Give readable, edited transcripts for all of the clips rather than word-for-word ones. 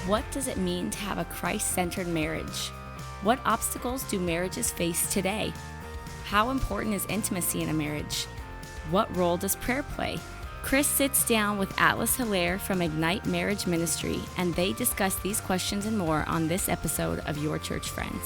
What does it mean to have a Christ-centered marriage? What obstacles do marriages face today? How important is intimacy in a marriage? What role does prayer play? Chris sits down with Atlas Helaire from Ignite Marriage Ministry, and they discuss these questions and more on this episode of Your Church Friends.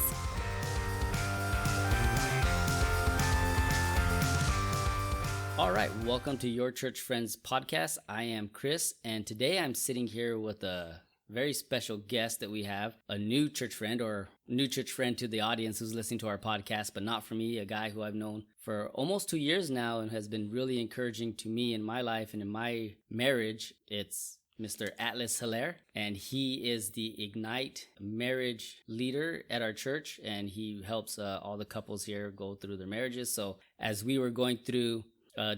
All right, welcome to Your Church Friends podcast. I am Chris, and today I'm sitting here with a very special guest that we have, a new church friend or new church friend to the audience who's listening to our podcast, but not for me, a guy who I've known for almost 2 years now and has been really encouraging to me in my life and in my marriage. It's Mr. Atlas Helaire, and he is the Ignite marriage leader at our church, and he helps all the couples here go through their marriages. So as we were going through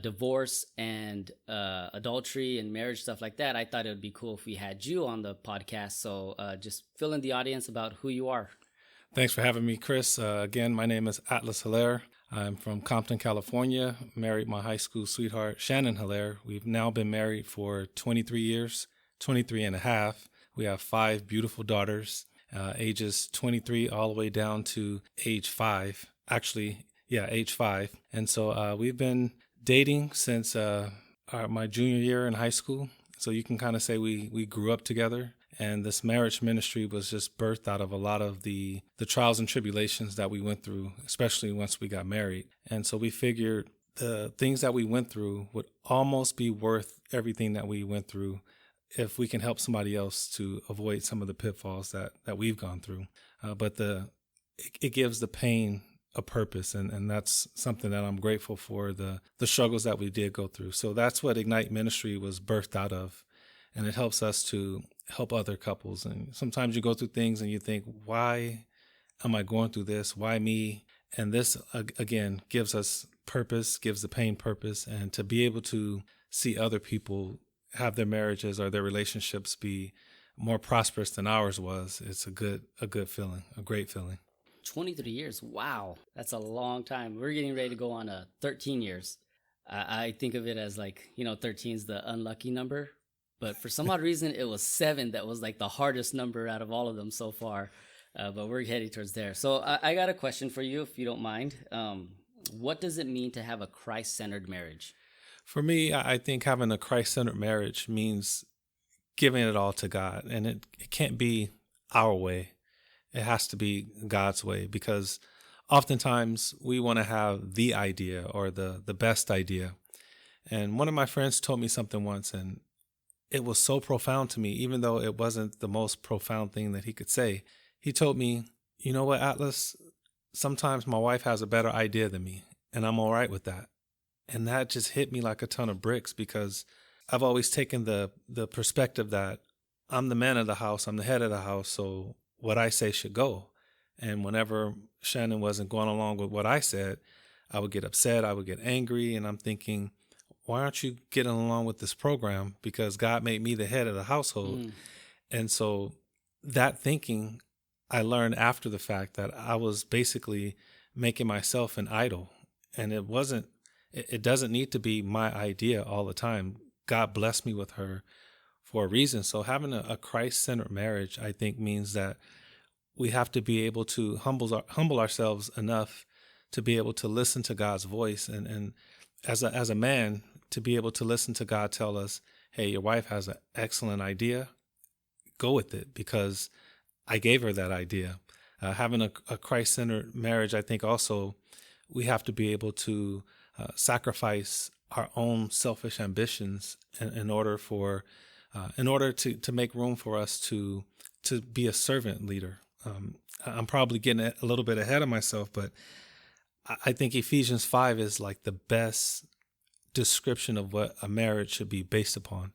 divorce and adultery and marriage stuff like that, I thought it would be cool if we had you on the podcast. So just fill in the audience about who you are. Thanks for having me, Chris. Again, my name is Atlas Helaire. I'm from Compton, California. Married my high school sweetheart, Shannon Helaire. We've now been married for 23 years, 23 and a half. We have 5 beautiful daughters, ages 23 all the way down to age 5. Actually, age 5. And so we've been dating since my junior year in high school. So you can kind of say we grew up together. And this marriage ministry was just birthed out of a lot of the trials and tribulations that we went through, especially once we got married. And so we figured the things that we went through would almost be worth everything that we went through if we can help somebody else to avoid some of the pitfalls that we've gone through. But it gives the pain a purpose, and that's something that I'm grateful for, the struggles that we did go through. So that's what Ignite Ministry was birthed out of, and it helps us to help other couples. And sometimes you go through things and you think, why am I going through this? Why me? And this, again, gives us purpose, gives the pain purpose, and to be able to see other people have their marriages or their relationships be more prosperous than ours was, it's a good feeling, a great feeling. 23 years. Wow. That's a long time. We're getting ready to go on 13 years. I think of it as 13 is the unlucky number. But for some odd reason, it was 7 that was the hardest number out of all of them so far. But we're heading towards there. So I got a question for you, if you don't mind. What does it mean to have a Christ-centered marriage? For me, I think having a Christ-centered marriage means giving it all to God. And it can't be our way. It has to be God's way, because oftentimes we want to have the idea or the best idea. And one of my friends told me something once, and it was so profound to me, even though it wasn't the most profound thing that he could say. He told me, you know what, Atlas, sometimes my wife has a better idea than me, and I'm all right with that. And that just hit me like a ton of bricks, because I've always taken the perspective that I'm the man of the house, I'm the head of the house, so what I say should go. And whenever Shannon wasn't going along with what I said, I would get upset, I would get angry, and I'm thinking, why aren't you getting along with this program? Because God made me the head of the household. And so that thinking, I learned after the fact that I was basically making myself an idol. And it doesn't need to be my idea all the time. God blessed me with her for a reason. So having a Christ-centered marriage, I think, means that we have to be able to humble ourselves enough to be able to listen to God's voice. And as a man, to be able to listen to God tell us, hey, your wife has an excellent idea, go with it, because I gave her that idea. Having a Christ-centered marriage, I think also we have to be able to sacrifice our own selfish ambitions in order to make room for us to be a servant leader. I'm probably getting a little bit ahead of myself, but I think Ephesians 5 is the best description of what a marriage should be based upon.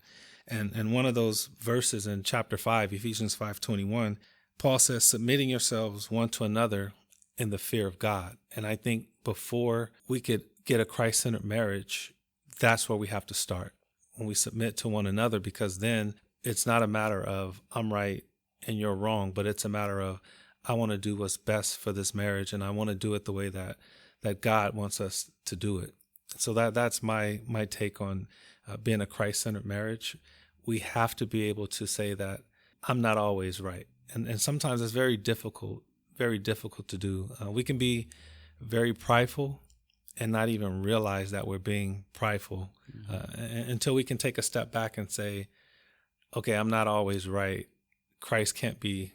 And one of those verses in chapter 5, Ephesians 5:21, Paul says, submitting yourselves one to another in the fear of God. And I think before we could get a Christ-centered marriage, that's where we have to start, when we submit to one another, because then it's not a matter of I'm right and you're wrong, but it's a matter of I want to do what's best for this marriage, and I want to do it the way that God wants us to do it. So that's my take on being a Christ-centered marriage. We have to be able to say that I'm not always right. And sometimes it's very difficult to do. We can be very prideful and not even realize that we're being prideful until we can take a step back and say, okay, I'm not always right. Christ can't be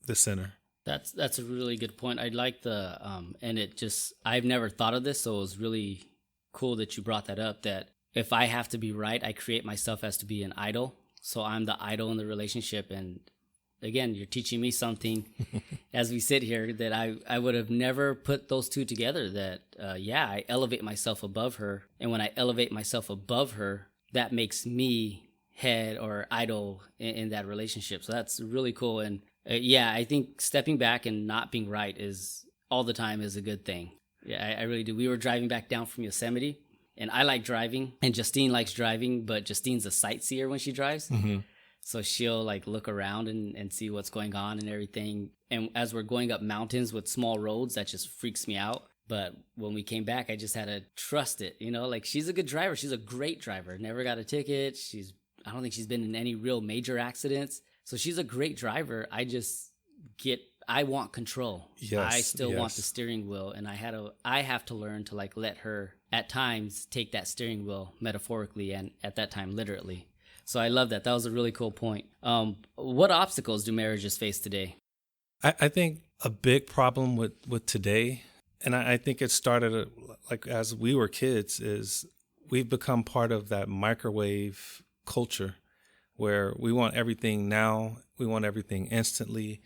the center. That's a really good point. I like I've never thought of this, so it was really cool that you brought that up, that if I have to be right, I create myself as to be an idol. So I'm the idol in the relationship. And again, you're teaching me something as we sit here that I would have never put those two together, that, I elevate myself above her. And when I elevate myself above her, that makes me head or idol in that relationship. So that's really cool. And I think stepping back and not being right is all the time is a good thing. Yeah, I really do. We were driving back down from Yosemite, and I like driving, and Justine likes driving, but Justine's a sightseer when she drives. Mm-hmm. So she'll like look around and see what's going on and everything. And as we're going up mountains with small roads, that just freaks me out. But when we came back, I just had to trust it. Like, she's a good driver. She's a great driver. Never got a ticket. I don't think she's been in any real major accidents. So she's a great driver. I want control. Yes, I still want the steering wheel, and I have to learn to like let her at times take that steering wheel metaphorically and at that time literally. So I love that. That was a really cool point. What obstacles do marriages face today? I think a big problem with today, and I think it started like as we were kids, is we've become part of that microwave culture where we want everything now, we want everything instantly.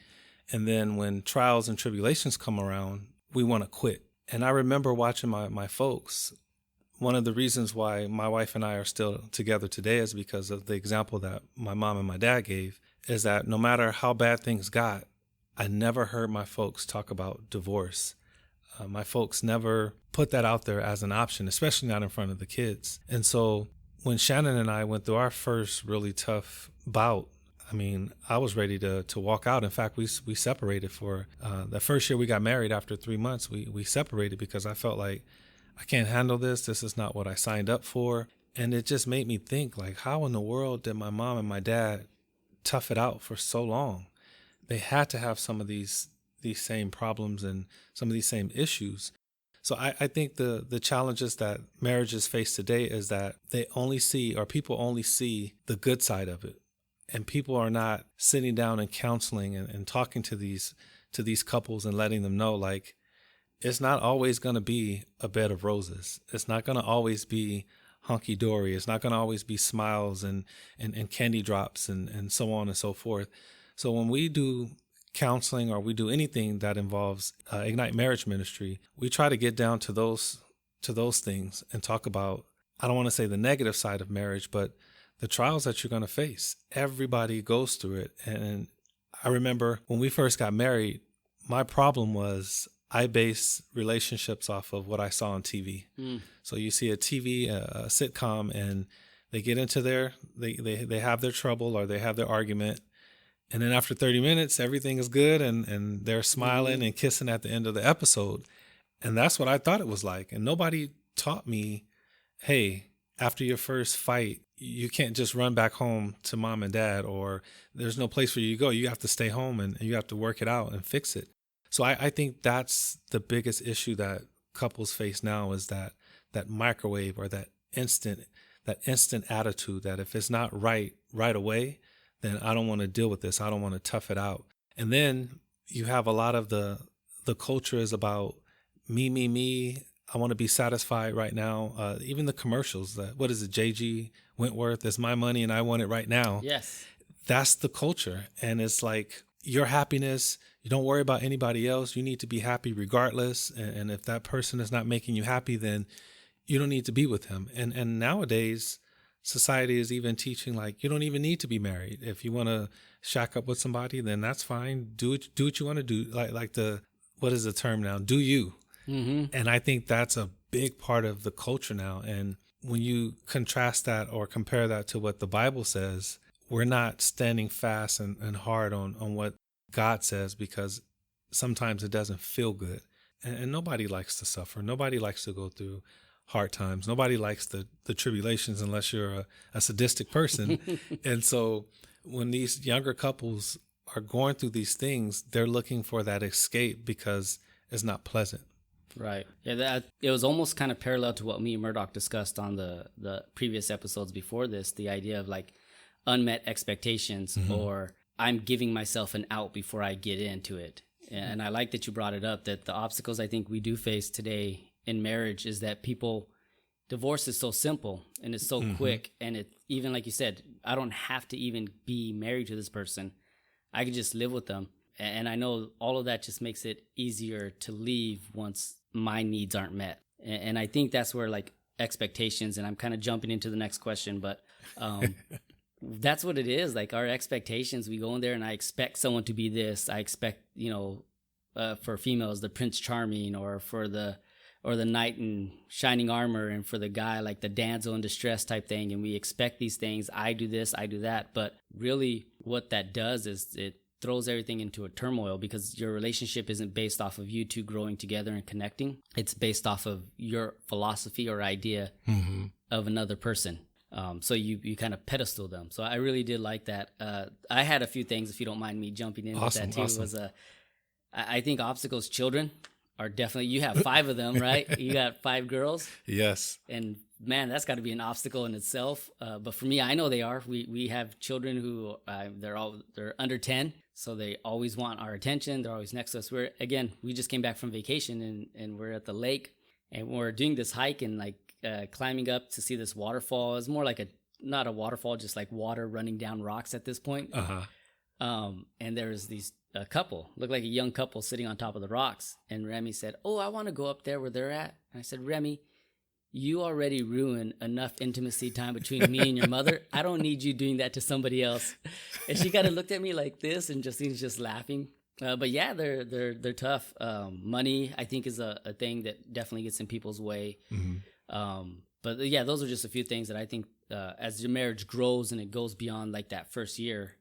And then when trials and tribulations come around, we want to quit. And I remember watching my folks. One of the reasons why my wife and I are still together today is because of the example that my mom and my dad gave, is that no matter how bad things got, I never heard my folks talk about divorce. My folks never put that out there as an option, especially not in front of the kids. And so when Shannon and I went through our first really tough bout, I was ready to walk out. In fact, we separated for the first year we got married. After 3 months, we separated because I felt like I can't handle this. This is not what I signed up for. And it just made me think, like, how in the world did my mom and my dad tough it out for so long? They had to have some of these same problems and some of these same issues. So I think the challenges that marriages face today is that people only see the good side of it. And people are not sitting down and counseling and talking to these couples and letting them know, like, it's not always going to be a bed of roses. It's not going to always be hunky-dory. It's not going to always be smiles and candy drops and so on and so forth. So when we do counseling or we do anything that involves Ignite Marriage Ministry, we try to get down to those things and talk about, I don't want to say the negative side of marriage, but the trials that you're going to face. Everybody goes through it. And I remember when we first got married, my problem was I base relationships off of what I saw on TV. So you see a sitcom, and they get into they have their trouble or they have their argument. And then after 30 minutes, everything is good and they're smiling and kissing at the end of the episode. And that's what I thought it was like. And nobody taught me, hey, after your first fight, you can't just run back home to mom and dad, or there's no place for you to go. You have to stay home and you have to work it out and fix it. So I think that's the biggest issue that couples face now, is that microwave or that instant attitude that if it's not right away, then I don't want to deal with this. I don't want to tough it out. And then you have a lot of the culture is about me. I want to be satisfied right now. Even the commercials, what is it? JG Wentworth, it's my money and I want it right now. Yes. That's the culture. And it's like your happiness, you don't worry about anybody else. You need to be happy regardless. And if that person is not making you happy, then you don't need to be with him. And nowadays, society is even teaching, like, you don't even need to be married. If you want to shack up with somebody, then that's fine. Do what you want to do. Like what is the term now? Do you? Mm-hmm. And I think that's a big part of the culture now. And when you contrast that or compare that to what the Bible says, we're not standing fast and hard on what God says, because sometimes it doesn't feel good. And nobody likes to suffer. Nobody likes to go through hard times. Nobody likes the tribulations unless you're a sadistic person. And so when these younger couples are going through these things, they're looking for that escape because it's not pleasant. Right. Yeah, it was almost kind of parallel to what me and Murdoch discussed on the previous episodes before this, the idea of like unmet expectations, or I'm giving myself an out before I get into it. And I like that you brought it up, that the obstacles I think we do face today in marriage is that divorce is so simple and it's so quick. And it, even like you said, I don't have to even be married to this person. I can just live with them. And I know all of that just makes it easier to leave once my needs aren't met. And I think that's where like expectations, and I'm kind of jumping into the next question, but that's what it is. Like our expectations, we go in there and I expect someone to be this. I expect, for females, the Prince Charming, or the knight in shining armor, and for the guy, like the damsel in distress type thing. And we expect these things. I do this, I do that. But really what that does is it throws everything into a turmoil, because your relationship isn't based off of you two growing together and connecting. It's based off of your philosophy or idea of another person. So you kind of pedestal them. So I really did like that. I had a few things, if you don't mind me jumping in with that too. Awesome. I think obstacles, children are definitely, you have 5 of them, right? You got 5 girls. Yes. And man, that's got to be an obstacle in itself. But for me, I know they are. We have children who they're under 10. So they always want our attention. They're always next to us. We just came back from vacation and we're at the lake, and we're doing this hike and like climbing up to see this waterfall. It's more like not a waterfall, just like water running down rocks at this point. And there's a couple, looked like a young couple sitting on top of the rocks. And Remy said, "Oh, I want to go up there where they're at." And I said, "Remy, you already ruined enough intimacy time between me and your mother. I don't need you doing that to somebody else." And she kind of looked at me like this, and Justine's just laughing. But yeah, they're tough. Money, I think, is a thing that definitely gets in people's way. But yeah, those are just a few things that I think as your marriage grows and it goes beyond like that first year,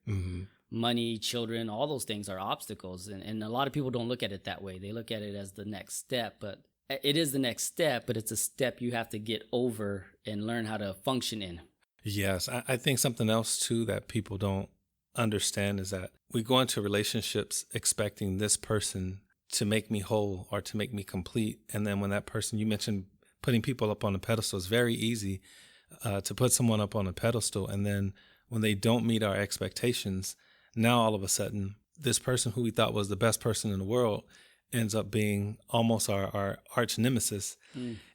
money, children, all those things are obstacles. And a lot of people don't look at it that way. They look at it as the next step, but it is the next step, but it's a step you have to get over and learn how to function in. Yes. I think something else too that people don't understand is that we go into relationships expecting this person to make me whole or to make me complete. And then when that person, you mentioned putting people up on a pedestal, it's very easy to put someone up on a pedestal. And then when they don't meet our expectations, now all of a sudden, this person who we thought was the best person in the world ends up being almost our arch nemesis.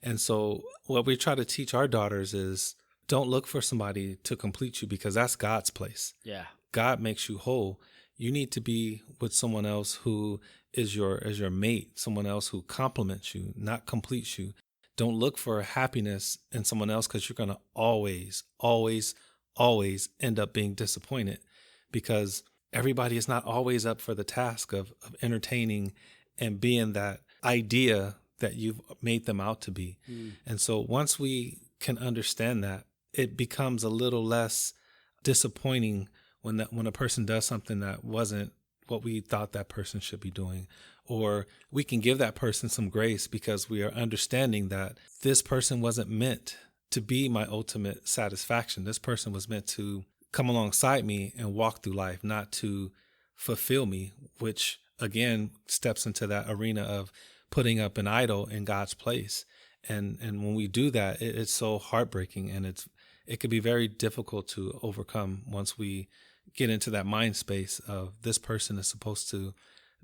And so what we try to teach our daughters is don't look for somebody to complete you, because that's God's place. Yeah. God makes you whole. You need to be with someone else who is your mate, someone else who complements you, not completes you. Don't look for happiness in someone else, because you're going to always, always, always end up being disappointed, because everybody is not always up for the task of entertaining and being that idea that you've made them out to be. And so once we can understand that, it becomes a little less disappointing when a person does something that wasn't what we thought that person should be doing. Or we can give that person some grace because we are understanding that this person wasn't meant to be my ultimate satisfaction. This person was meant to come alongside me and walk through life, not to fulfill me, which again steps into that arena of putting up an idol in God's place. And when we do that, it's so heartbreaking, and it could be very difficult to overcome once we get into that mind space of this person is supposed to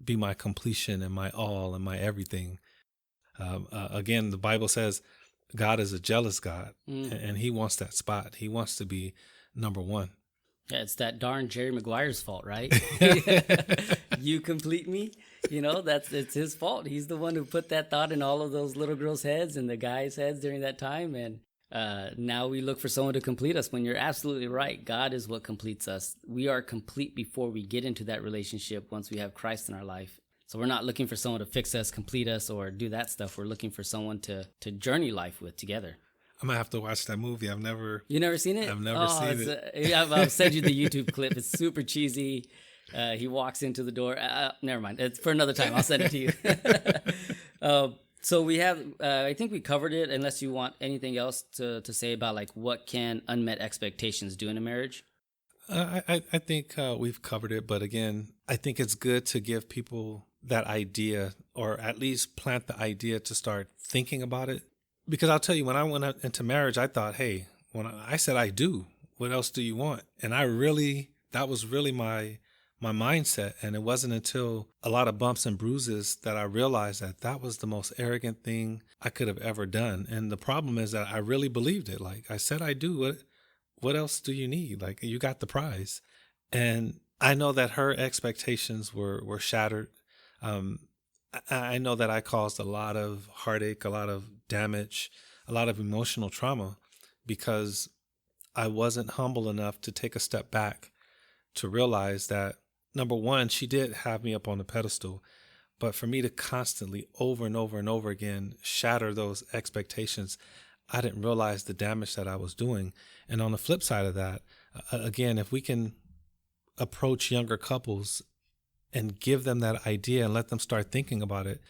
be my completion and my all and my everything. Again, the Bible says God is a jealous God, and he wants that spot. He wants to be number one. Yeah, it's that darn Jerry Maguire's fault, right? You complete me. It's his fault. He's the one who put that thought in all of those little girls' heads and the guys' heads during that time. And now we look for someone to complete us, when you're absolutely right. God is what completes us. We are complete before we get into that relationship once we have Christ in our life. So we're not looking for someone to fix us, complete us, or do that stuff. We're looking for someone to journey life with together. I'm going to have to watch that movie. You never seen it? I've never seen it. I'll send you the YouTube clip. It's super cheesy. He walks into the door. Never mind. It's for another time. I'll send it to you. So we have, I think we covered it, unless you want anything else to say about like what can unmet expectations do in a marriage? I think we've covered it, but again, I think it's good to give people that idea, or at least plant the idea to start thinking about it. Because I'll tell you, when I went into marriage, I thought, hey, when I said I do, what else do you want? And that was really my mindset. And it wasn't until a lot of bumps and bruises that I realized that that was the most arrogant thing I could have ever done. And the problem is that I really believed it. Like I said, I do. What else do you need? Like, you got the prize. And I know that her expectations were shattered. I know that I caused a lot of heartache, a lot of damage, a lot of emotional trauma because I wasn't humble enough to take a step back to realize that, number one, she did have me up on the pedestal, but for me to constantly over and over and over again shatter those expectations, I didn't realize the damage that I was doing. And on the flip side of that, again, if we can approach younger couples and give them that idea and let them start thinking about it,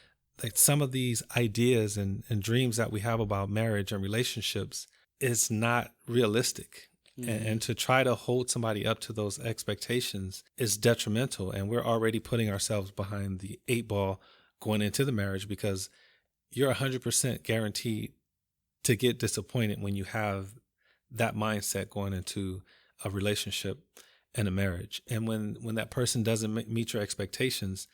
like some of these ideas and dreams that we have about marriage and relationships is not realistic. Mm-hmm. And to try to hold somebody up to those expectations is detrimental. And we're already putting ourselves behind the 8 ball going into the marriage, because you're 100% guaranteed to get disappointed when you have that mindset going into a relationship and a marriage. And when that person doesn't meet your expectations,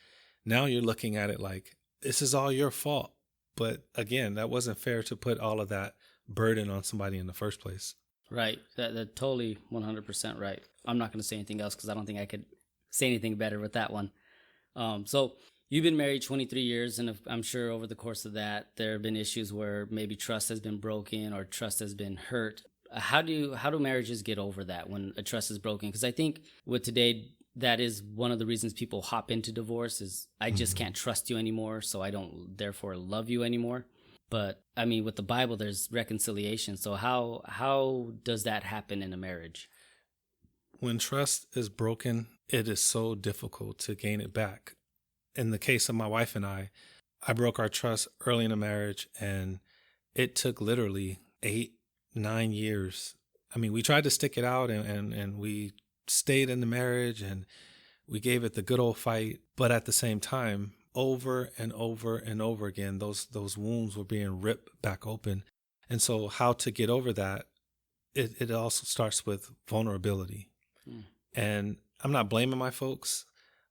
now you're looking at it like, this is all your fault. But again, that wasn't fair to put all of that burden on somebody in the first place. Right. That totally 100% right. I'm not going to say anything else because I don't think I could say anything better with that one. So you've been married 23 years, and I'm sure over the course of that, there have been issues where maybe trust has been broken or trust has been hurt. How do marriages get over that when a trust is broken? Because I think with today, that is one of the reasons people hop into divorce is I just can't trust you anymore, so I don't therefore love you anymore. But I mean, with the Bible, there's reconciliation. So how does that happen in a marriage? When trust is broken, it is so difficult to gain it back. In the case of my wife and I broke our trust early in the marriage, and it took literally 8-9 years. I mean, we tried to stick it out and we stayed in the marriage and we gave it the good old fight. But at the same time, over and over and over again, those wounds were being ripped back open. And so how to get over that, it also starts with vulnerability. And I'm not blaming my folks,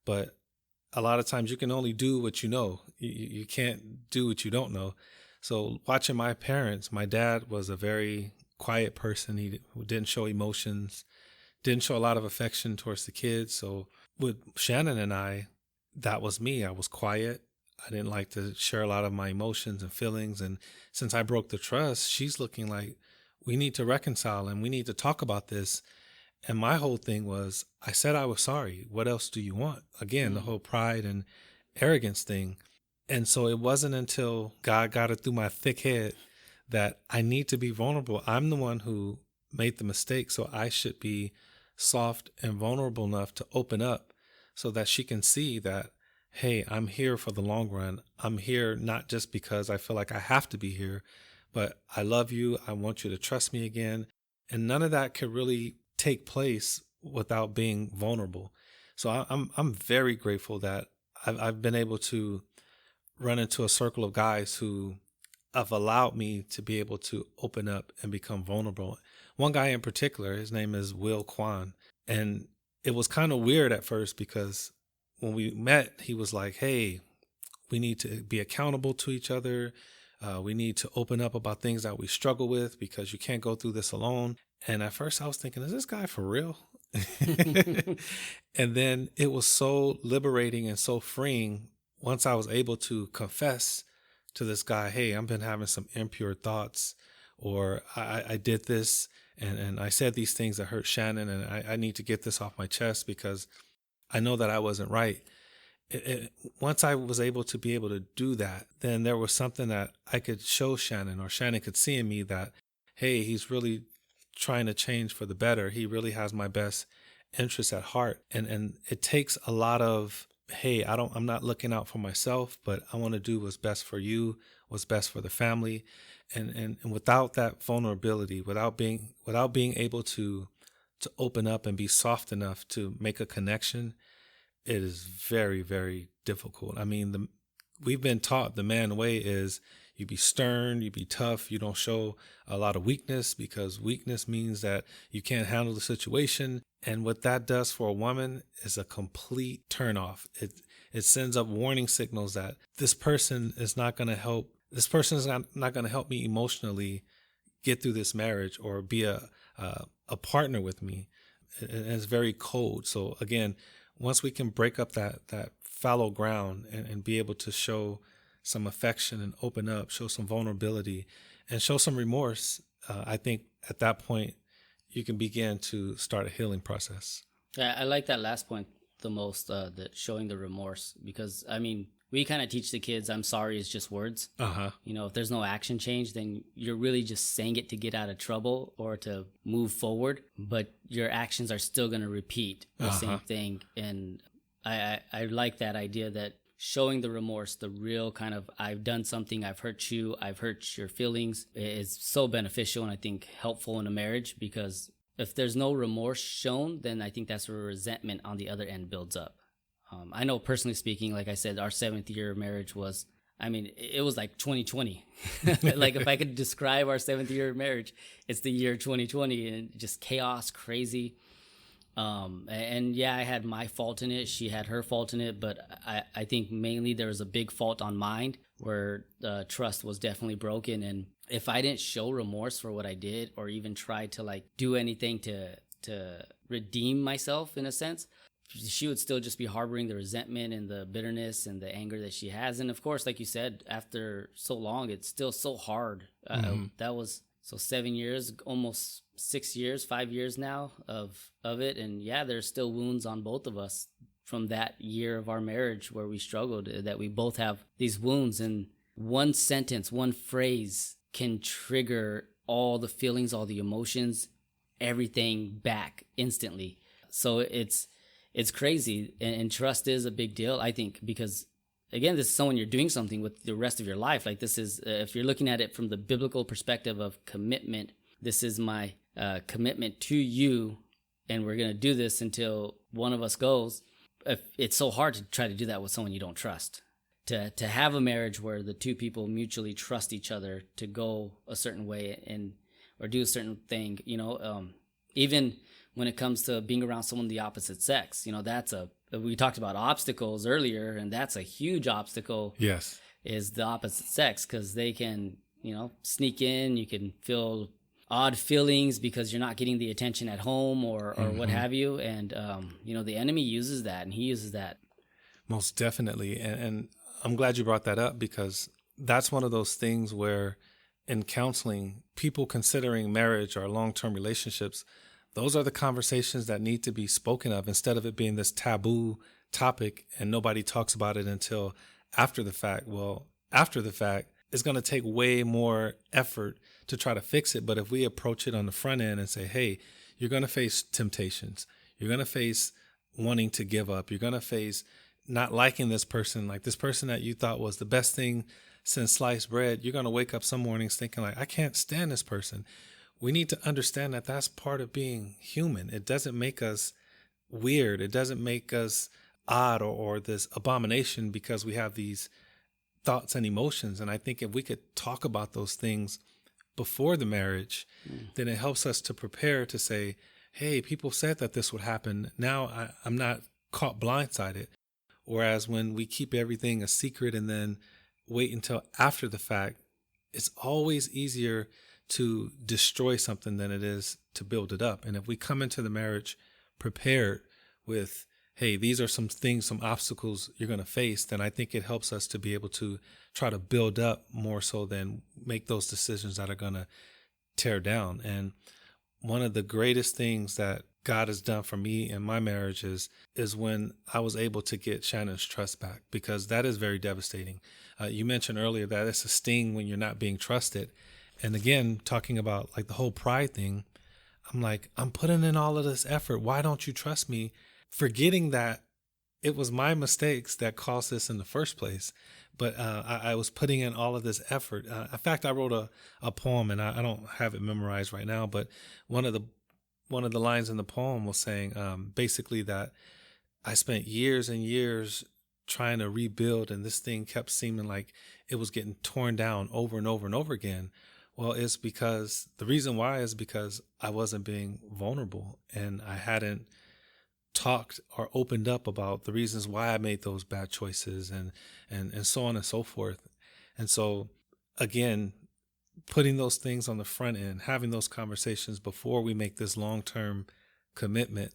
but a lot of times you can only do what you know. You can't do what you don't know. So watching my parents, my dad was a very quiet person. He didn't show emotions, didn't show a lot of affection towards the kids. So with Shannon and I, that was me. I was quiet. I didn't like to share a lot of my emotions and feelings. And since I broke the trust, she's looking like, we need to reconcile and we need to talk about this. And my whole thing was, I said I was sorry. What else do you want? Again, the whole pride and arrogance thing. And so it wasn't until God got it through my thick head that I need to be vulnerable. I'm the one who made the mistake, so I should be soft and vulnerable enough to open up so that she can see that, hey, I'm here for the long run. I'm here not just because I feel like I have to be here, but I love you. I want you to trust me again. And none of that could really take place without being vulnerable. So I'm very grateful that I've been able to run into a circle of guys who have allowed me to be able to open up and become vulnerable. One guy in particular, his name is Will Kwan. And it was kind of weird at first because when we met, he was like, hey, we need to be accountable to each other. We need to open up about things that we struggle with because you can't go through this alone. And at first I was thinking, is this guy for real? And then it was so liberating and so freeing once I was able to confess to this guy, hey, I've been having some impure thoughts, or I did this and I said these things that hurt Shannon, and I need to get this off my chest because I know that I wasn't right. Once I was able to be able to do that, then there was something that I could show Shannon, or Shannon could see in me that, hey, he's really trying to change for the better. He really has my best interests at heart. And it takes a lot of, hey, I'm not looking out for myself, but I want to do what's best for you, what's best for the family. And without that vulnerability, without being able to to open up and be soft enough to make a connection, it is very, very difficult. I mean, we've been taught the man way is you be stern, you be tough, you don't show a lot of weakness, because weakness means that you can't handle the situation. And what that does for a woman is a complete turnoff. It sends up warning signals that this person is not going to help. This person is not going to help me emotionally get through this marriage or be a partner with me. And it's very cold. So again, once we can break up that fallow ground and be able to show some affection and open up, show some vulnerability and show some remorse, I think at that point you can begin to start a healing process. Yeah, I like that last point the most, that showing the remorse, because I mean, we kind of teach the kids, I'm sorry is just words. You know, if there's no action change, then you're really just saying it to get out of trouble or to move forward, but your actions are still going to repeat the same thing. And I like that idea that showing the remorse, the real kind of, I've done something, I've hurt you, I've hurt your feelings, is so beneficial and I think helpful in a marriage, because if there's no remorse shown, then I think that's where resentment on the other end builds up. I know personally speaking, like I said, our 7th year of marriage was, I mean, it was like 2020. Like if I could describe our 7th year of marriage, it's the year 2020 and just chaos, crazy. And yeah, I had my fault in it. She had her fault in it, but I think mainly there was a big fault on mine where trust was definitely broken. And if I didn't show remorse for what I did or even try to like do anything to redeem myself in a sense, she would still just be harboring the resentment and the bitterness and the anger that she has. And of course, like you said, after so long, it's still so hard. That was 7 years, almost 6 years, 5 years now of it. And yeah, there's still wounds on both of us from that year of our marriage where we struggled, that we both have these wounds. And one sentence, one phrase can trigger all the feelings, all the emotions, everything back instantly. So it's crazy. And trust is a big deal, I think, because again, this is someone you're doing something with the rest of your life. Like this is, if you're looking at it from the biblical perspective of commitment, this is my commitment to you, and we're going to do this until one of us goes. It's so hard to try to do that with someone you don't trust. To have a marriage where the two people mutually trust each other to go a certain way and or do a certain thing, even when it comes to being around someone of the opposite sex, we talked about obstacles earlier, and that's a huge obstacle. Yes. Is the opposite sex, because they can, sneak in. You can feel odd feelings because you're not getting the attention at home or what have you. And, the enemy uses that, and he uses that. Most definitely. And I'm glad you brought that up, because that's one of those things where in counseling, people considering marriage or long-term relationships, those are the conversations that need to be spoken of, instead of it being this taboo topic and nobody talks about it until after the fact. Well, after the fact, it's going to take way more effort to try to fix it. But if we approach it on the front end and say, hey, you're going to face temptations. You're going to face wanting to give up. You're going to face not liking this person, like this person that you thought was the best thing since sliced bread. You're going to wake up some mornings thinking like, I can't stand this person. We need to understand that that's part of being human. It doesn't make us weird. It doesn't make us odd or this abomination because we have these thoughts and emotions. And I think if we could talk about those things before the marriage, then it helps us to prepare to say, hey, people said that this would happen. Now I'm not caught blindsided. Whereas when we keep everything a secret and then wait until after the fact, it's always easier to destroy something than it is to build it up. And if we come into the marriage prepared with, hey, these are some things, some obstacles you're going to face, then I think it helps us to be able to try to build up more so than make those decisions that are going to tear down. And one of the greatest things that God has done for me in my marriage is when I was able to get Shannon's trust back, because that is very devastating. You mentioned earlier that it's a sting when you're not being trusted. And again, talking about like the whole pride thing, I'm like, I'm putting in all of this effort. Why don't you trust me? Forgetting that it was my mistakes that caused this in the first place. But I was putting in all of this effort. In fact, I wrote a poem, and I don't have it memorized right now, but one of the one of the lines in the poem was saying basically that I spent years and years trying to rebuild, and this thing kept seeming like it was getting torn down over and over and over again. Well, it's because the reason why is because I wasn't being vulnerable, and I hadn't talked or opened up about the reasons why I made those bad choices, and so on and so forth. And so again, putting those things on the front end, having those conversations before we make this long-term commitment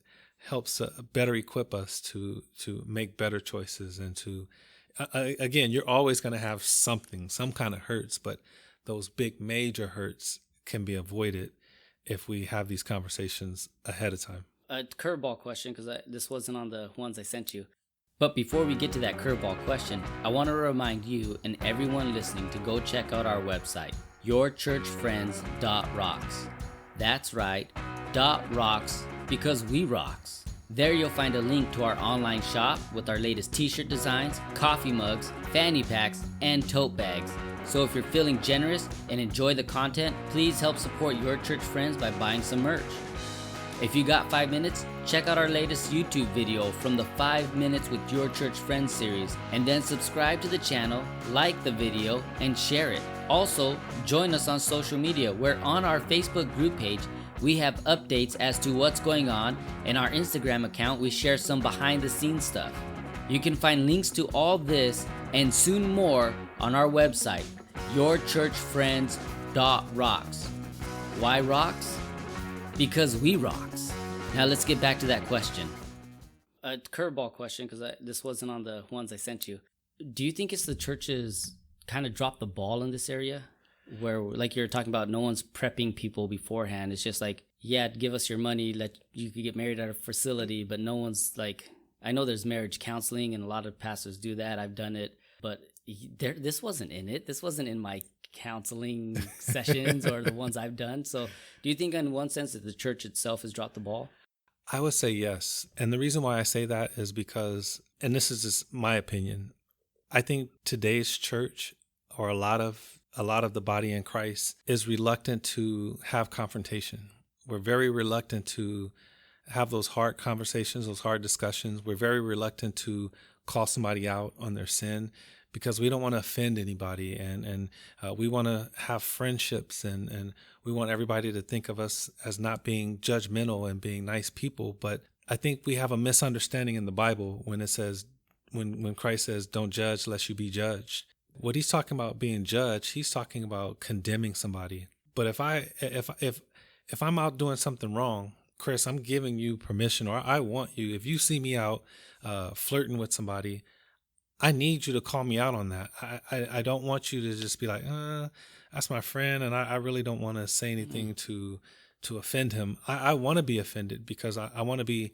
helps better equip us to make better choices, and to again, you're always going to have some kind of hurts, but those big major hurts can be avoided if we have these conversations ahead of time. A curveball question, because this wasn't on the ones I sent you. But before we get to that curveball question, I want to remind you and everyone listening to go check out our website, yourchurchfriends.rocks. That's right, .rocks, because we rocks. There you'll find a link to our online shop with our latest t-shirt designs, coffee mugs, fanny packs, and tote bags. So if you're feeling generous and enjoy the content, please help support Your Church Friends by buying some merch. If you got 5 minutes, check out our latest YouTube video from the 5 Minutes with Your Church Friends series, and then subscribe to the channel, like the video, and share it. Also, join us on social media, where on our Facebook group page, we have updates as to what's going on, and our Instagram account, we share some behind the scenes stuff. You can find links to all this and soon more on our website, yourchurchfriends.rocks. Why rocks? Because we rocks. Now let's get back to that question. A curveball question, because this wasn't on the ones I sent you. Do you think it's the churches kind of dropped the ball in this area? Where, like you're talking about, no one's prepping people beforehand. It's just like, yeah, give us your money, you could get married at a facility, but no one's like, I know there's marriage counseling and a lot of pastors do that. I've done it, but this wasn't in it. This wasn't in my counseling sessions or the ones I've done. So do you think in one sense that the church itself has dropped the ball? I would say yes. And the reason why I say that is because, and this is just my opinion, I think today's church, or a lot of the body in Christ, is reluctant to have confrontation. We're very reluctant to have those hard conversations, those hard discussions. We're very reluctant to call somebody out on their sin, because we don't want to offend anybody, and we want to have friendships, and we want everybody to think of us as not being judgmental and being nice people. But I think we have a misunderstanding in the Bible when it says, when Christ says, don't judge lest you be judged. What he's talking about being judged, he's talking about condemning somebody. But if I'm out doing something wrong, Chris, I'm giving you permission, or I want you, if you see me out flirting with somebody, I need you to call me out on that. I don't want you to just be like, that's my friend, and I really don't want to say anything to offend him. I want to be offended, because I want to be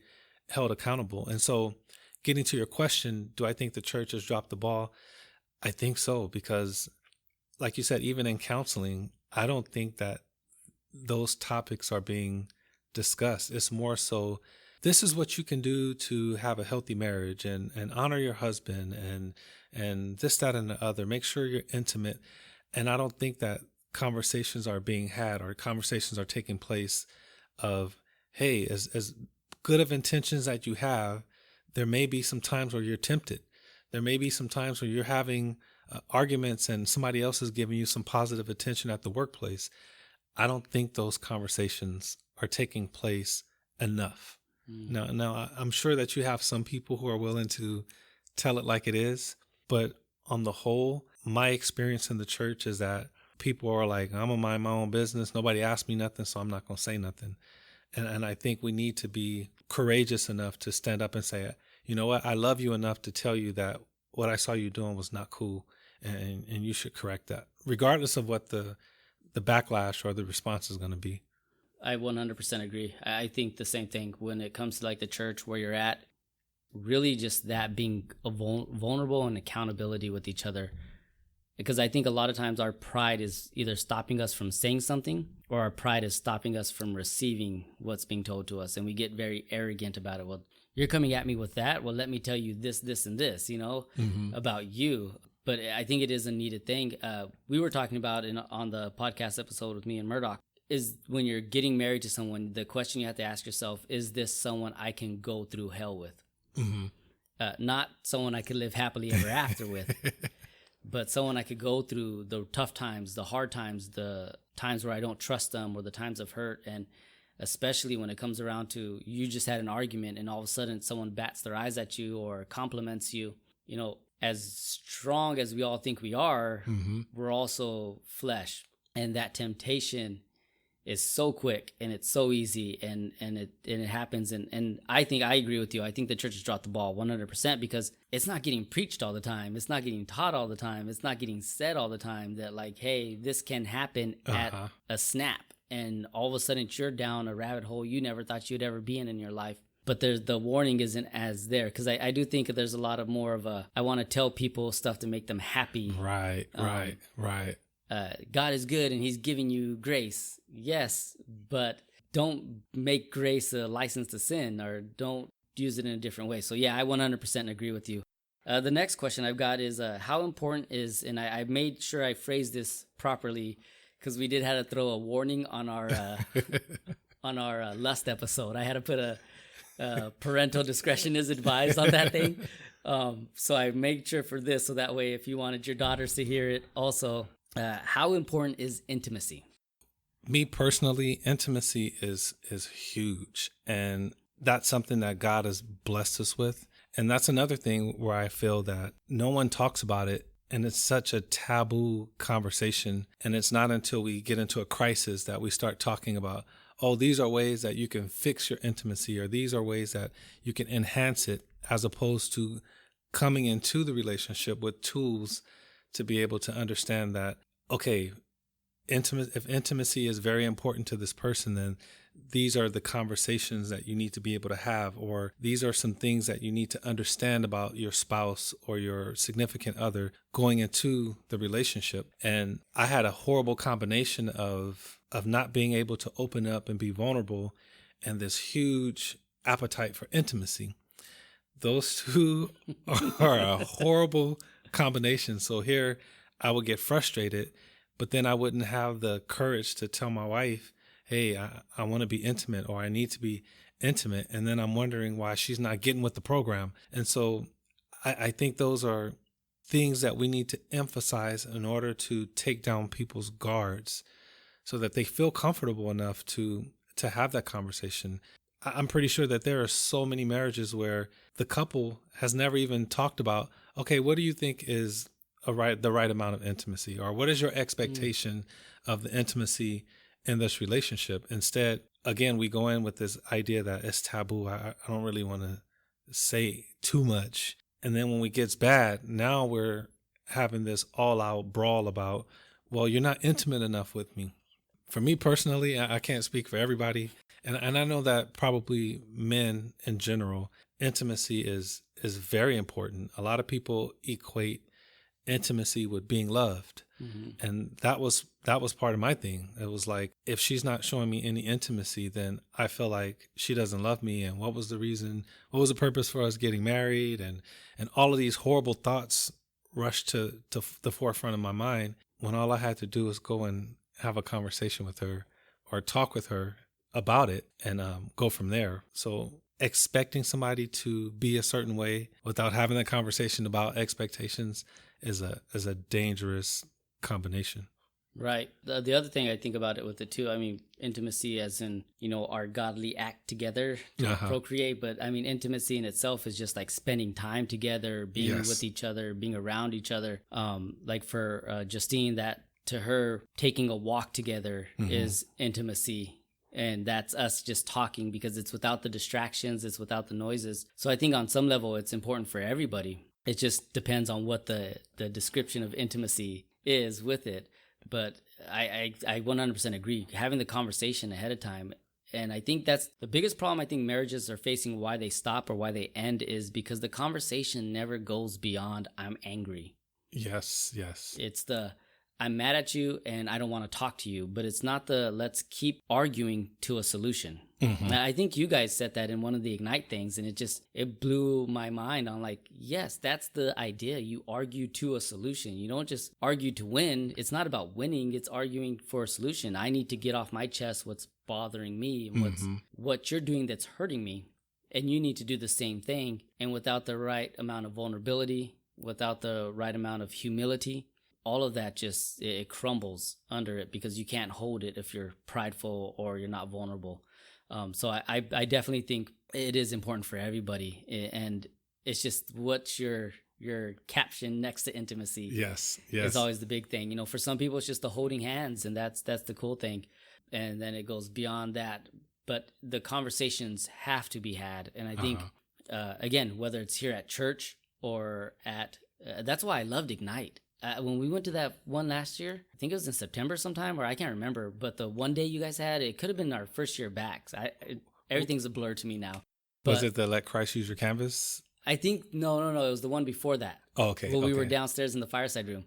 held accountable. And so, getting to your question, do I think the church has dropped the ball? I think so, because like you said, even in counseling, I don't think that those topics are being discussed. It's more so, this is what you can do to have a healthy marriage, and honor your husband, and this, that, and the other. Make sure you're intimate. And I don't think that conversations are being had, or conversations are taking place of, hey, as good of intentions that you have, there may be some times where you're tempted. There may be some times where you're having arguments and somebody else is giving you some positive attention at the workplace. I don't think those conversations are taking place enough. Now, I'm sure that you have some people who are willing to tell it like it is, but on the whole, my experience in the church is that people are like, I'm gonna mind my own business. Nobody asked me nothing, so I'm not gonna say nothing. And I think we need to be courageous enough to stand up and say, you know what, I love you enough to tell you that what I saw you doing was not cool, and you should correct that, regardless of what the backlash or the response is going to be. I 100% agree. I think the same thing when it comes to like the church where you're at, really just that being vulnerable and accountability with each other. Because I think a lot of times our pride is either stopping us from saying something, or our pride is stopping us from receiving what's being told to us. And we get very arrogant about it. Well, you're coming at me with that. Well, let me tell you this, this, and this, about you. But I think it is a needed thing. We were talking about on the podcast episode with me and Murdoch, is when you're getting married to someone, the question you have to ask yourself, is this someone I can go through hell with? Mm-hmm. Not someone I could live happily ever after with, but someone I could go through the tough times, the hard times, the times where I don't trust them, or the times of hurt. And especially when it comes around to you just had an argument and all of a sudden someone bats their eyes at you or compliments you, you know, as strong as we all think we are, we're also flesh. And that temptation is so quick and it's so easy and it happens. And I think I agree with you. I think the church has dropped the ball 100% because it's not getting preached all the time. It's not getting taught all the time. It's not getting said all the time that like, hey, this can happen at a snap. And all of a sudden you're down a rabbit hole you never thought you'd ever be in your life. But the warning isn't as there, because I do think that there's a lot of more of a, I want to tell people stuff to make them happy. Right. God is good and he's giving you grace. Yes, but don't make grace a license to sin, or don't use it in a different way. So yeah, I 100% agree with you. The next question I've got is how important is, and I made sure I phrased this properly because we did have to throw a warning on our on our lust episode. I had to put a parental discretion is advised on that thing. So I made sure for this, so that way if you wanted your daughters to hear it also. How important is intimacy? Me personally, intimacy is huge, and that's something that God has blessed us with. And that's another thing where I feel that no one talks about it, and it's such a taboo conversation. And it's not until we get into a crisis that we start talking about, oh, these are ways that you can fix your intimacy, or these are ways that you can enhance it, as opposed to coming into the relationship with tools to be able to understand that, okay, if intimacy is very important to this person, then these are the conversations that you need to be able to have, or these are some things that you need to understand about your spouse or your significant other going into the relationship. And I had a horrible combination of not being able to open up and be vulnerable, and this huge appetite for intimacy. Those two are a horrible combination. So here I would get frustrated, but then I wouldn't have the courage to tell my wife, hey, I want to be intimate, or I need to be intimate. And then I'm wondering why she's not getting with the program. And so I think those are things that we need to emphasize in order to take down people's guards so that they feel comfortable enough to have that conversation. I'm pretty sure that there are so many marriages where the couple has never even talked about, okay, what do you think is the right amount of intimacy, or what is your expectation of the intimacy in this relationship? Instead, again, we go in with this idea that it's taboo. I don't really want to say too much. And then when it gets bad, now we're having this all-out brawl about, well, you're not intimate enough with me. For me personally, I can't speak for everybody. And I know that probably men in general, intimacy is very important. A lot of people equate intimacy with being loved. Mm-hmm. And that was part of my thing. It was like, if she's not showing me any intimacy, then I feel like she doesn't love me. And what was the reason? What was the purpose for us getting married? And all of these horrible thoughts rushed to the forefront of my mind, when all I had to do was go and have a conversation with her or talk with her about it and go from there. So expecting somebody to be a certain way without having that conversation about expectations is a dangerous combination. Right. The other thing I think about it with it too, I mean, intimacy as in, our godly act together to procreate. But I mean, intimacy in itself is just like spending time together, being with each other, being around each other. Like for Justine, that to her, taking a walk together is intimacy. And that's us just talking, because it's without the distractions, it's without the noises. So I think on some level, it's important for everybody. It just depends on what the description of intimacy is with it. But I 100% agree. Having the conversation ahead of time. And I think that's the biggest problem I think marriages are facing, why they stop or why they end, is because the conversation never goes beyond, I'm angry. Yes. It's the, I'm mad at you and I don't want to talk to you, but it's not the let's keep arguing to a solution. And I think you guys said that in one of the Ignite things, and it blew my mind on like, yes, that's the idea. You argue to a solution. You don't just argue to win. It's not about winning. It's arguing for a solution. I need to get off my chest what's bothering me and what you're doing that's hurting me. And you need to do the same thing. And without the right amount of vulnerability, without the right amount of humility, all of that just, it crumbles under it because you can't hold it if you're prideful or you're not vulnerable. So I definitely think it is important for everybody. And it's just what's your caption next to intimacy. Yes. Is always the big thing. You know, for some people, it's just the holding hands, and that's the cool thing. And then it goes beyond that. But the conversations have to be had. And I think, again, whether it's here at church or at, that's why I loved Ignite. When we went to that one last year, I think it was in September sometime, or I can't remember, but the one day you guys had, it could have been our first year back. Everything's a blur to me now. But was it the Let Christ Use Your Canvas? I think, no. It was the one before that. Oh, okay. When we were downstairs in the fireside room.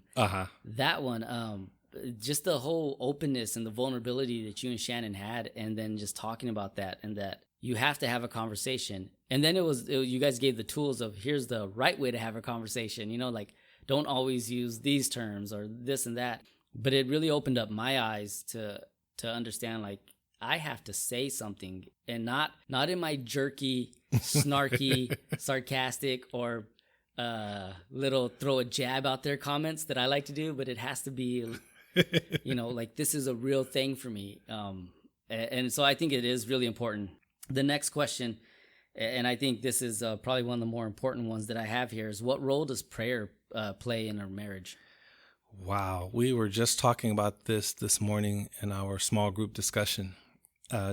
That one, just the whole openness and the vulnerability that you and Shannon had, and then just talking about that, and that you have to have a conversation. And then you guys gave the tools of here's the right way to have a conversation, you know, like, don't always use these terms or this and that. But it really opened up my eyes to understand, like, I have to say something, and not in my jerky, snarky, sarcastic, or little throw a jab out there comments that I like to do, but it has to be, you know, like, this is a real thing for me. And so I think it is really important. The next question, and I think this is probably one of the more important ones that I have here, is what role does prayer play in our marriage? Wow. We were just talking about this morning in our small group discussion,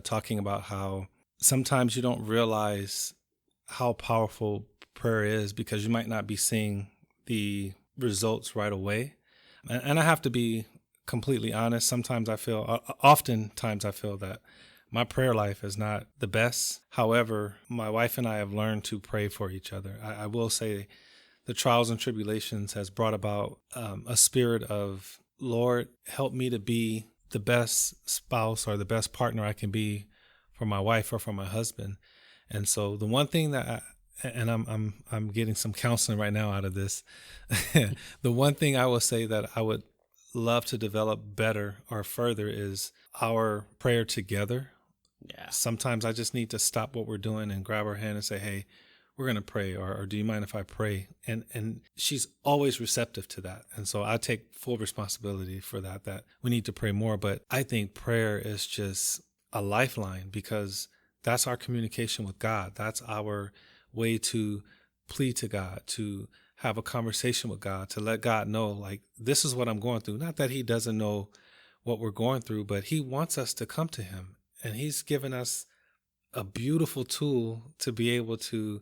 talking about how sometimes you don't realize how powerful prayer is because you might not be seeing the results right away. And I have to be completely honest. Oftentimes I feel that my prayer life is not the best. However, my wife and I have learned to pray for each other. I will say the trials and tribulations has brought about a spirit of, Lord, help me to be the best spouse or the best partner I can be for my wife or for my husband. And so the one thing that I'm getting some counseling right now out of this. The one thing I will say that I would love to develop better or further is our prayer together. Yeah. Sometimes I just need to stop what we're doing and grab her hand and say, hey, we're going to pray, or do you mind if I pray? And she's always receptive to that. And so I take full responsibility for that we need to pray more. But I think prayer is just a lifeline because that's our communication with God. That's our way to plead to God, to have a conversation with God, to let God know, like, this is what I'm going through. Not that he doesn't know what we're going through, but he wants us to come to him. And he's given us a beautiful tool to be able to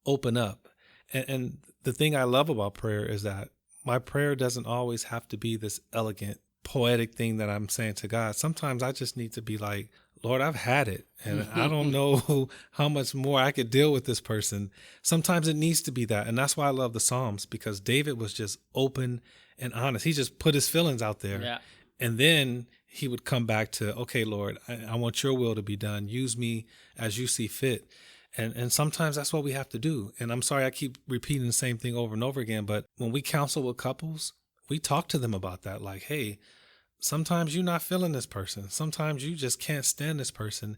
open up. And the thing I love about prayer is that my prayer doesn't always have to be this elegant, poetic thing that I'm saying to God. Sometimes I just need to be like, Lord, I've had it, and I don't know how much more I could deal with this person. Sometimes it needs to be that. And that's why I love the Psalms, because David was just open and honest. He just put his feelings out there. Yeah. And then he would come back to, okay, Lord, I want your will to be done. Use me as you see fit. And sometimes that's what we have to do. And I'm sorry I keep repeating the same thing over and over again, but when we counsel with couples, we talk to them about that. Like, hey, sometimes you're not feeling this person. Sometimes you just can't stand this person.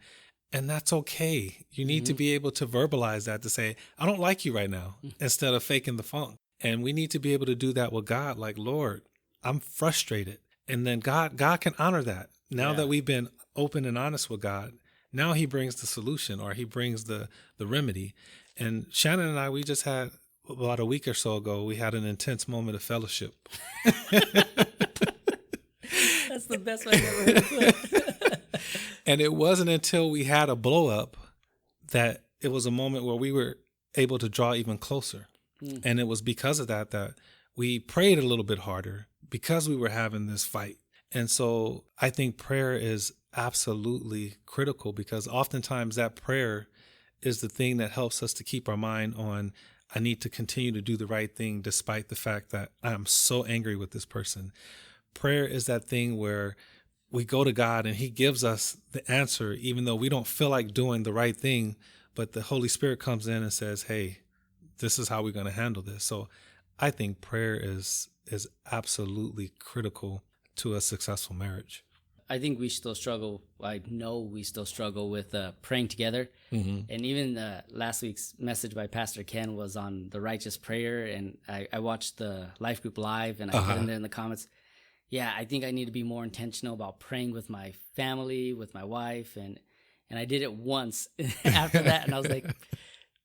And that's okay. You need to be able to verbalize that, to say, I don't like you right now, instead of faking the funk. And we need to be able to do that with God. Like, Lord, I'm frustrated. And then God can honor that. Now that we've been open and honest with God, now he brings the solution, or he brings the remedy. And Shannon and I, we just had, about a week or so ago, we had an intense moment of fellowship. That's the best way I've ever heard it put. And it wasn't until we had a blow up that it was a moment where we were able to draw even closer. And it was because of that we prayed a little bit harder, because we were having this fight. And so I think prayer is absolutely critical, because oftentimes that prayer is the thing that helps us to keep our mind on, I need to continue to do the right thing despite the fact that I'm so angry with this person. prayer is that thing where we go to God and he gives us the answer, even though we don't feel like doing the right thing, but the Holy Spirit comes in and says, hey, this is how we're going to handle this. So I think prayer is absolutely critical to a successful marriage. I think we still struggle. I know we still struggle with praying together. And even last week's message by Pastor Ken was on the righteous prayer. And I watched the Life Group Live, and I put in there in the comments, yeah, I think I need to be more intentional about praying with my family, with my wife. And I did it once after that. And I was like,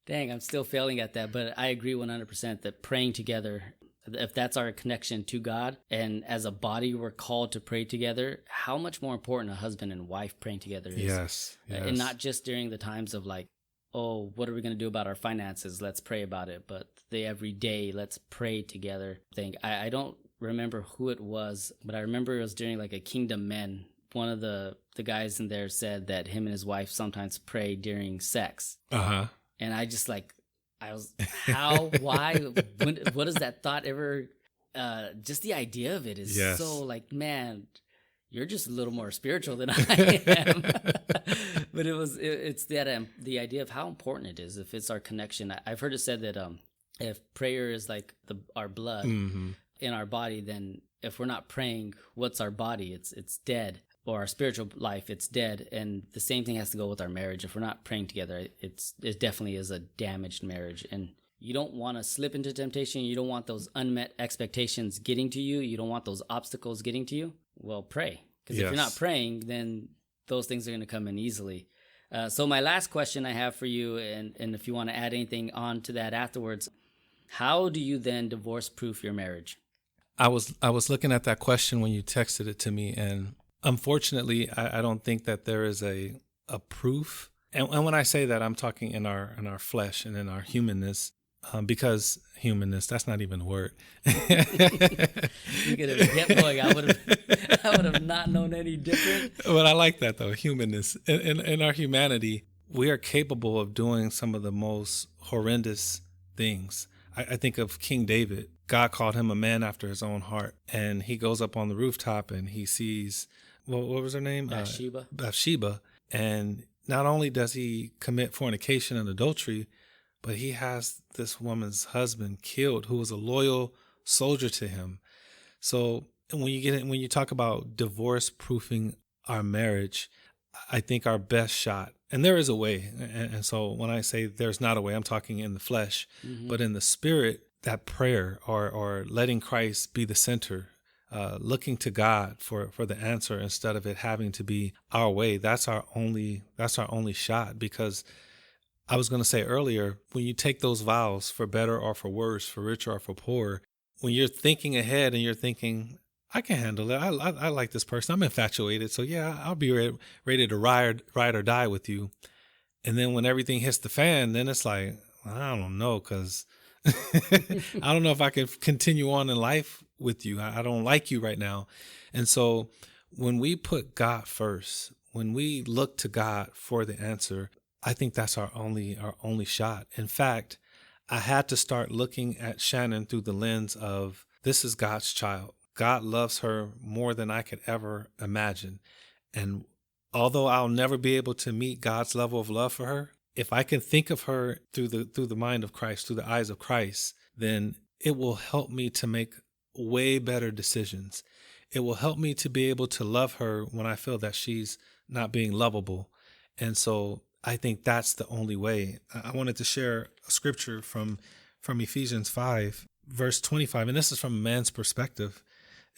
dang, I'm still failing at that. But I agree 100% that praying together, if that's our connection to God, and as a body we're called to pray together, how much more important a husband and wife praying together is. Yes. And not just during the times of like, oh, what are we going to do about our finances? Let's pray about it. But the everyday, let's pray together thing. I don't remember who it was, but I remember it was during like a Kingdom Men. One of the guys in there said that him and his wife sometimes pray during sex. And I just like, I was, how, why, what does that thought ever, just the idea of it is so like, man, you're just a little more spiritual than I am. But it's that, the idea of how important it is, if it's our connection. I've heard it said that if prayer is like our blood in our body, then if we're not praying, what's our body? It's dead. Or our spiritual life, it's dead. And the same thing has to go with our marriage. If we're not praying together, it definitely is a damaged marriage. And you don't want to slip into temptation. You don't want those unmet expectations getting to you. You don't want those obstacles getting to you. Well, pray. Because if you're not praying, then those things are going to come in easily. So my last question I have for you, and if you want to add anything on to that afterwards, how do you then divorce-proof your marriage? I was looking at that question when you texted it to me, and unfortunately, I don't think that there is a proof. And when I say that, I'm talking in our flesh and in our humanness, because humanness, that's not even a word. You could have kept going. I would have not known any different. But I like that, though, humanness. In our humanity, we are capable of doing some of the most horrendous things. I think of King David. God called him a man after his own heart. And he goes up on the rooftop and he sees, what was her name? Bathsheba. And not only does he commit fornication and adultery, but he has this woman's husband killed, who was a loyal soldier to him. So when you talk about divorce proofing our marriage, I think our best shot, and there is a way. And so when I say there's not a way, I'm talking in the flesh, but in the spirit, that prayer or letting Christ be the center, looking to God for the answer instead of it having to be our way. That's our only shot. Because I was going to say earlier, when you take those vows for better or for worse, for richer or for poorer, when you're thinking ahead and you're thinking, I can handle it. I like this person. I'm infatuated. So yeah, I'll be ready to ride or die with you. And then when everything hits the fan, then it's like, I don't know, because I don't know if I can continue on in life with you. I don't like you right now. And so when we put God first, when we look to God for the answer, I think that's our only shot. In fact, I had to start looking at Shannon through the lens of, this is God's child. God loves her more than I could ever imagine. And although I'll never be able to meet God's level of love for her, if I can think of her through the mind of Christ, through the eyes of Christ, then it will help me to make way better decisions. It will help me to be able to love her when I feel that she's not being lovable. And so I think that's the only way. I wanted to share a scripture from Ephesians 5, verse 25, and this is from a man's perspective.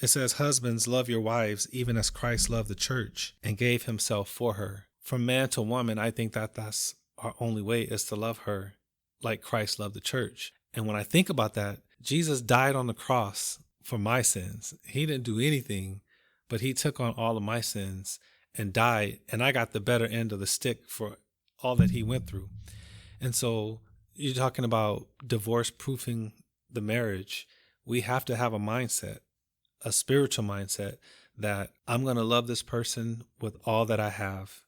It says, husbands, love your wives, even as Christ loved the church and gave himself for her. From man to woman, I think that that's our only way, is to love her like Christ loved the church. And when I think about that, Jesus died on the cross for my sins. He didn't do anything, but he took on all of my sins and died. And I got the better end of the stick for all that he went through. And so you're talking about divorce proofing the marriage. We have to have a mindset, a spiritual mindset, that I'm going to love this person with all that I have.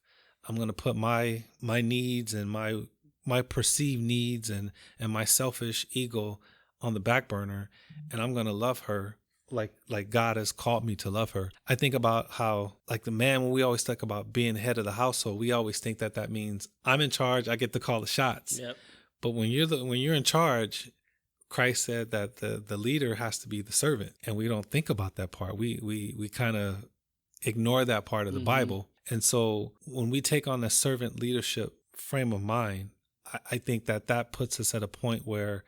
I'm going to put my needs and my perceived needs and my selfish ego on the back burner, and I'm going to love her like God has called me to love her. I think about how, like the man, when we always talk about being head of the household, we always think that means I'm in charge, I get to call the shots. Yep. But when you're in charge, Christ said that the leader has to be the servant, and we don't think about that part. We kind of ignore that part of the Bible. And so when we take on the servant leadership frame of mind, I think that puts us at a point where,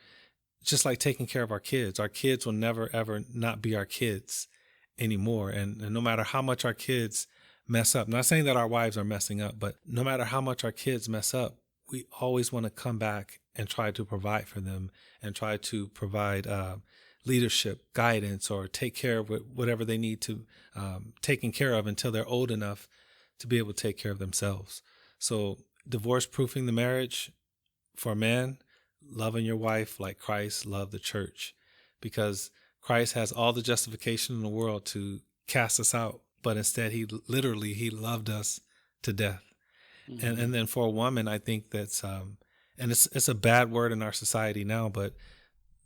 just like taking care of our kids will never, ever not be our kids anymore. And no matter how much our kids mess up, not saying that our wives are messing up, but no matter how much our kids mess up, we always want to come back and try to provide for them and try to provide leadership, guidance, or take care of whatever they need to taken care of until they're old enough to be able to take care of themselves. So divorce-proofing the marriage for a man, loving your wife like Christ loved the church, because Christ has all the justification in the world to cast us out, but instead he loved us to death. And then for a woman, I think that's and it's a bad word in our society now, but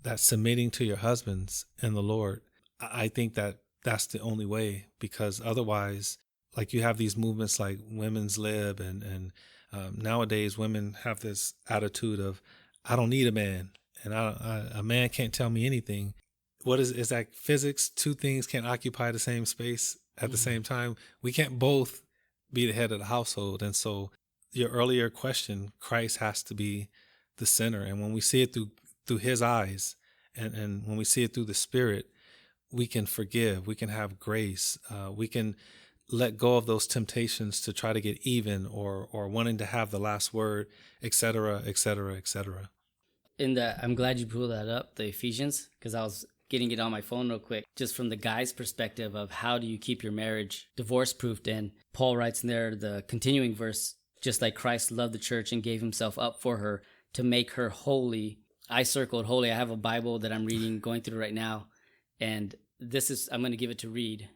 that submitting to your husbands in the Lord, I think that's the only way, because otherwise, like, you have these movements like women's lib, and nowadays women have this attitude of, I don't need a man, and a man can't tell me anything. What is that physics? Two things can't occupy the same space at the same time. We can't both be the head of the household. And so your earlier question, Christ has to be the center. And when we see it through his eyes, and when we see it through the Spirit, we can forgive, we can have grace, we can let go of those temptations to try to get even, or wanting to have the last word, et cetera, et cetera, et cetera. I'm glad you pulled that up, the Ephesians, because I was getting it on my phone real quick, just from the guy's perspective of how do you keep your marriage divorce-proofed. And Paul writes in there, the continuing verse, just like Christ loved the church and gave himself up for her to make her holy. I circled holy. I have a Bible that I'm reading, going through right now, and I'm going to give it to Reed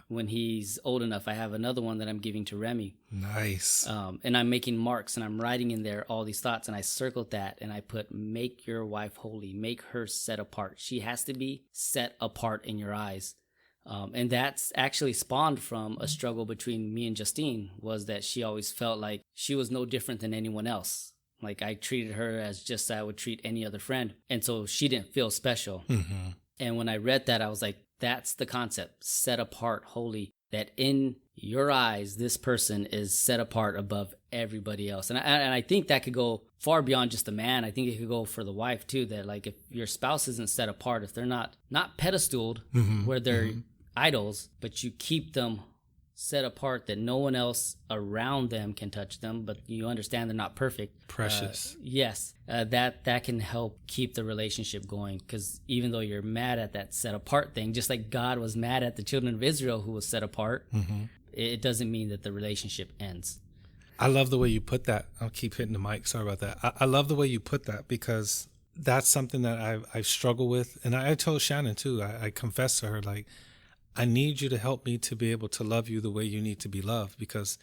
when he's old enough. I have another one that I'm giving to Remy. Nice. And I'm making marks, and I'm writing in there all these thoughts, and I circled that, and I put, make your wife holy, make her set apart. She has to be set apart in your eyes. And that's actually spawned from a struggle between me and Justine, was that she always felt like she was no different than anyone else. Like, I treated her as just as I would treat any other friend. And so she didn't feel special. Mm-hmm. And when I read that, I was like, that's the concept, set apart, holy, that in your eyes, this person is set apart above everybody else. And I think that could go far beyond just the man. I think it could go for the wife too, that like, if your spouse isn't set apart, if they're not pedestaled where they're idols, but you keep them set apart, that no one else around them can touch them, but you understand they're not perfect. Precious. Yes. That can help keep the relationship going, because even though you're mad at that set apart thing, just like God was mad at the children of Israel who was set apart, it doesn't mean that the relationship ends. I love the way you put that. I'll keep hitting the mic. Sorry about that. I love the way you put that, because that's something that I've struggled with. And I told Shannon too, I confessed to her, like, I need you to help me to be able to love you the way you need to be loved, because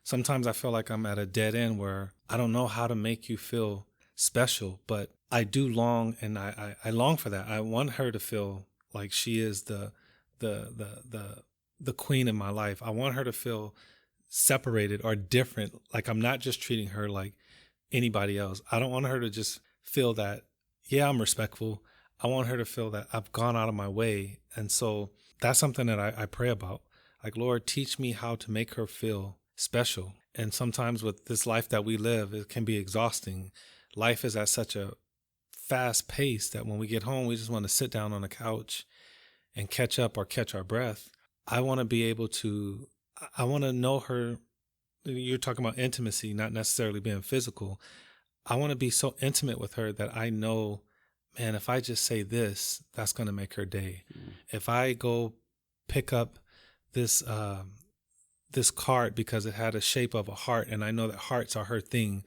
sometimes I feel like I'm at a dead end where I don't know how to make you feel special, but I do long, and I long for that. I want her to feel like she is the queen in my life. I want her to feel separated or different, like I'm not just treating her like anybody else. I don't want her to just feel that, yeah, I'm respectful. I want her to feel that I've gone out of my way. And so that's something that I pray about. Like, Lord, teach me how to make her feel special. And sometimes with this life that we live, it can be exhausting. Life is at such a fast pace that when we get home, we just want to sit down on the couch and catch up or catch our breath. I want to know her. You're talking about intimacy, not necessarily being physical. I want to be so intimate with her that I know, man, if I just say this, that's going to make her day. If I go pick up this card because it had a shape of a heart, and I know that hearts are her thing,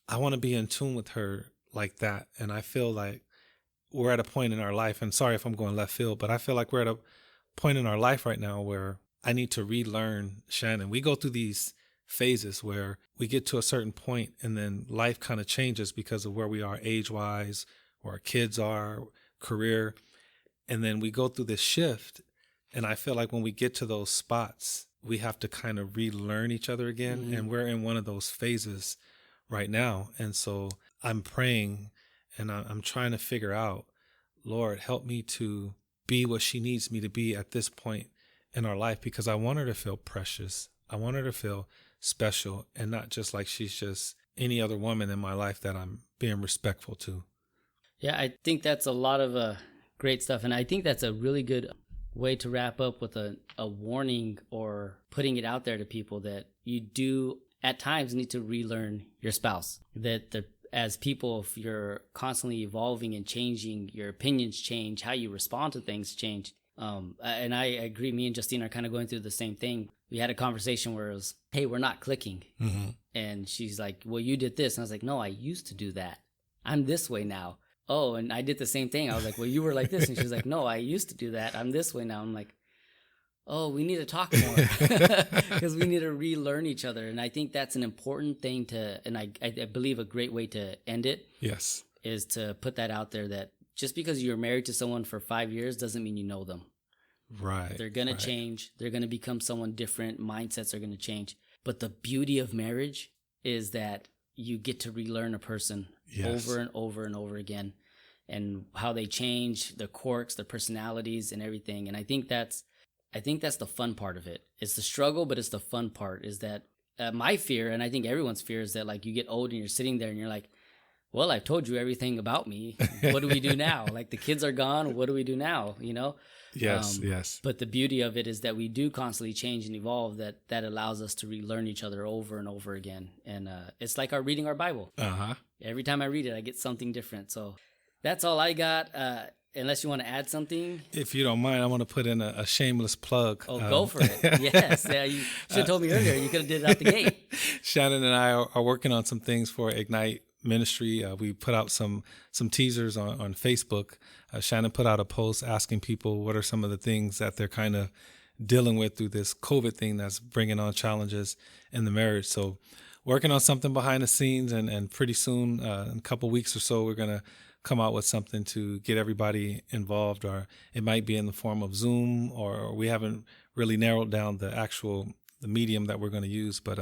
I want to be in tune with her like that. And I feel like we're at a point in our life, and sorry if I'm going left field, but I feel like we're at a point in our life right now where I need to relearn Shannon. We go through these phases where we get to a certain point, and then life kind of changes because of where we are age-wise, where our kids are, career. And then we go through this shift. And I feel like when we get to those spots, we have to kind of relearn each other again. Mm-hmm. And we're in one of those phases right now. And so I'm praying and I'm trying to figure out, Lord, help me to be what she needs me to be at this point in our life, because I want her to feel precious. I want her to feel special and not just like she's just any other woman in my life that I'm being respectful to. Yeah, I think that's a lot of great stuff. And I think that's a really good way to wrap up with a warning or putting it out there to people that you do at times need to relearn your spouse. That as people, if you're constantly evolving and changing, your opinions change, how you respond to things change. And I agree, me and Justine are kind of going through the same thing. We had a conversation where it was, hey, we're not clicking. Mm-hmm. And she's like, well, you did this. And I was like, no, I used to do that. I'm this way now. Oh, and I did the same thing. I was like, well, you were like this. And she's like, no, I used to do that. I'm this way now. I'm like, oh, we need to talk more because we need to relearn each other. And I think that's an important thing and I believe a great way to end it. Yes. Is to put that out there that just because you're married to someone for 5 years doesn't mean you know them. Right. They're going to change. They're going to become someone different. Mindsets are going to change. But the beauty of marriage is that you get to relearn a person over and over and over again, and how they change, their quirks, their personalities and everything. And I think that's the fun part of it. It's the struggle, but it's the fun part is that my fear, and I think everyone's fear, is that like you get old and you're sitting there and you're like, well, I've told you everything about me. What do we do now? Like the kids are gone. What do we do now? You know? Yes. But the beauty of it is that we do constantly change and evolve. That allows us to relearn each other over and over again. And it's like reading our Bible. Uh-huh. Every time I read it, I get something different. So that's all I got. Unless you want to add something. If you don't mind, I want to put in a shameless plug. Oh, go for it. Yes. Yeah, you should have told me earlier. You could have did it out the gate. Shannon and I are working on some things for Ignite Ministry. We put out some teasers on Facebook. Shannon put out a post asking people what are some of the things that they're kind of dealing with through this COVID thing that's bringing on challenges in the marriage. So working on something behind the scenes, and pretty soon, in a couple weeks or so, we're going to come out with something to get everybody involved, or it might be in the form of Zoom, or we haven't really narrowed down the medium that we're going to use, but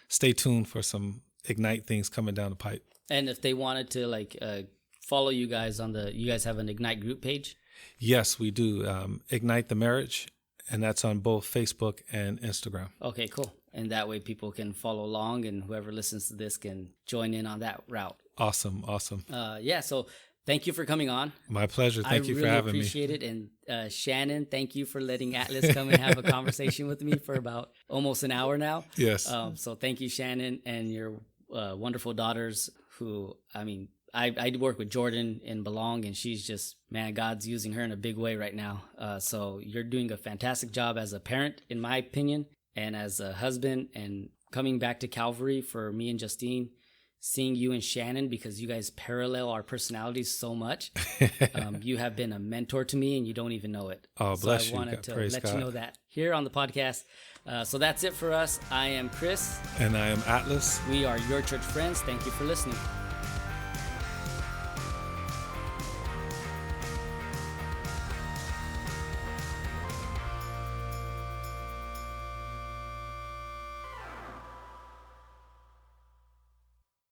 stay tuned for some Ignite things coming down the pipe. And if they wanted to follow you guys you guys have an Ignite group page? Yes, we do. Ignite the Marriage, and that's on both Facebook and Instagram. Okay, cool. And that way people can follow along, and whoever listens to this can join in on that route. Awesome. So thank you for coming on. My pleasure. Thank you for having me. I really appreciate it. And Shannon, thank you for letting Atlas come and have a conversation with me for about almost an hour now. Yes. So thank you, Shannon, and your wonderful daughters who, I work with Jordan in Belong, and she's just, man, God's using her in a big way right now. So you're doing a fantastic job as a parent, in my opinion, and as a husband, and coming back to Calvary for me and Justine, seeing you and Shannon, because you guys parallel our personalities so much. You have been a mentor to me, and you don't even know it. Oh, bless you. So I wanted to let you know that here on the podcast. So that's it for us. I am Chris. And I am Atlas. We are your church friends. Thank you for listening.